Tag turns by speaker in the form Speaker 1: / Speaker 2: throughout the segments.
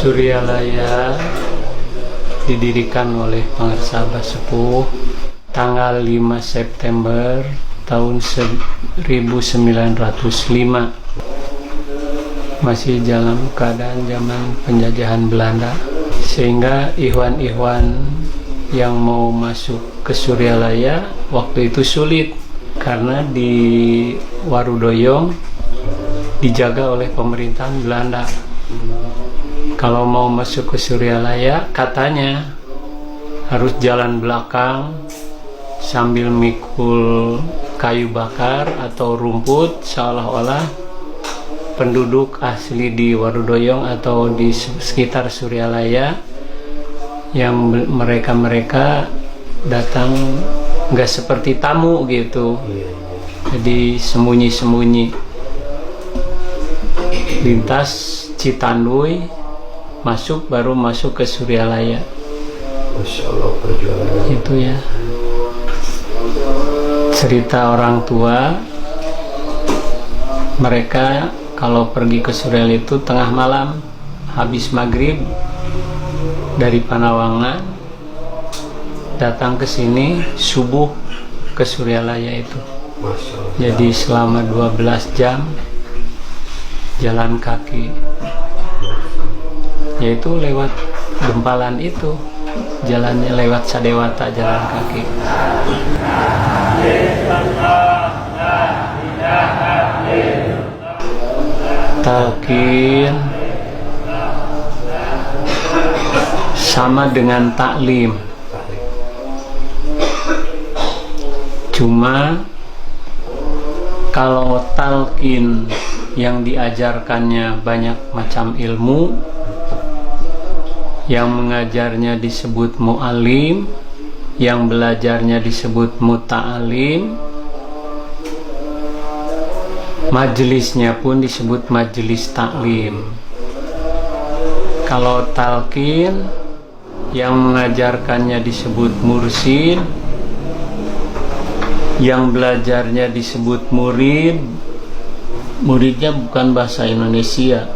Speaker 1: Suryalaya didirikan oleh Pangarsa Abah Sepuh tanggal 5 September tahun 1905. Masih dalam keadaan zaman penjajahan Belanda, sehingga ikhwan-ikhwan yang mau masuk ke Suryalaya waktu itu sulit karena di Warudoyong dijaga oleh pemerintahan Belanda. Kalau mau masuk ke Suryalaya katanya harus jalan belakang sambil mikul kayu bakar atau rumput, seolah-olah penduduk asli di Warudoyong atau di sekitar Suryalaya yang mereka datang nggak seperti tamu gitu, jadi sembunyi-sembunyi lintas Citanduy baru masuk ke Suryalaya.
Speaker 2: Masya Allah, perjuangan
Speaker 1: Itu ya cerita orang tua. Mereka kalau pergi ke Suryalaya itu tengah malam habis maghrib dari Panawangan datang ke sini, subuh ke Suryalaya itu.
Speaker 2: Masya Allah.
Speaker 1: Jadi selama 12 jam jalan kaki, yaitu lewat gempalan itu, jalannya lewat Sadewata, jalan kaki. Talqin sama dengan taklim, cuma kalau talqin yang diajarkannya banyak macam ilmu, yang mengajarnya disebut mu'alim, yang belajarnya disebut muta'alim, majelisnya pun disebut majelis taklim. Kalau talqin yang mengajarkannya disebut mursid, yang belajarnya disebut murid. Muridnya bukan bahasa Indonesia,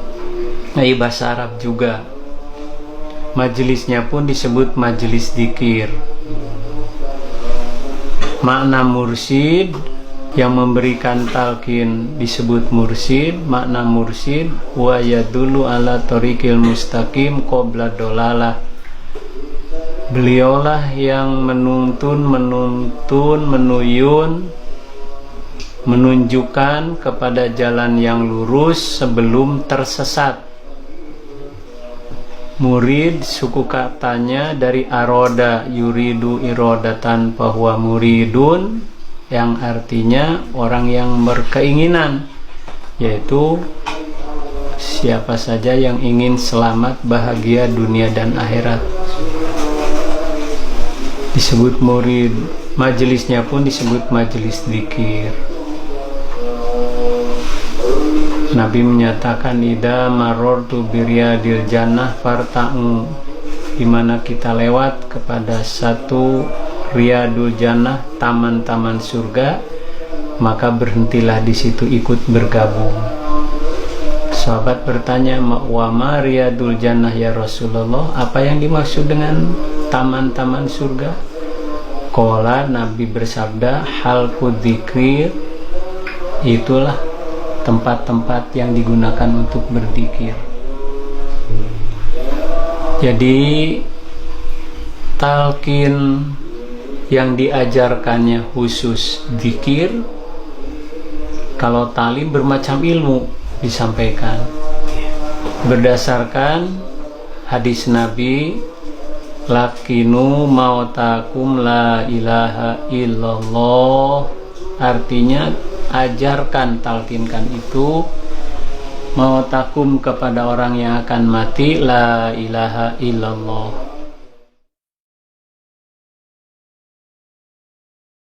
Speaker 1: bahasa Arab juga. Majelisnya pun disebut majelis dzikir. Makna mursid yang memberikan talqin disebut mursid. Makna mursid wa yadullu ala thoriqil mustaqim qabla dolalah. Beliaulah yang menunjukkan kepada jalan yang lurus sebelum tersesat. Murid suku katanya dari aroda yuridu irodatan bahwa muridun, yang artinya orang yang berkeinginan, yaitu siapa saja yang ingin selamat bahagia dunia dan akhirat disebut murid. Majelisnya pun disebut majelis dzikir. Nabi menyatakan ida marortu biryadil jannah farta'u, dimana kita lewat kepada satu riyadul jannah, taman-taman surga, maka berhentilah di situ, ikut bergabung. Sahabat bertanya, wa ma riyadul jannah ya Rasulullah, apa yang dimaksud dengan taman-taman surga? Qala, Nabi bersabda, halqud dzikir, itulah tempat-tempat yang digunakan untuk berzikir. Jadi talqin yang diajarkannya khusus zikir. Kalau talim bermacam ilmu disampaikan berdasarkan hadis Nabi, lakinu mautakum la ilaha illallah, artinya ajarkan, talqinkan itu mautakum kepada orang yang akan mati, la ilaha illallah.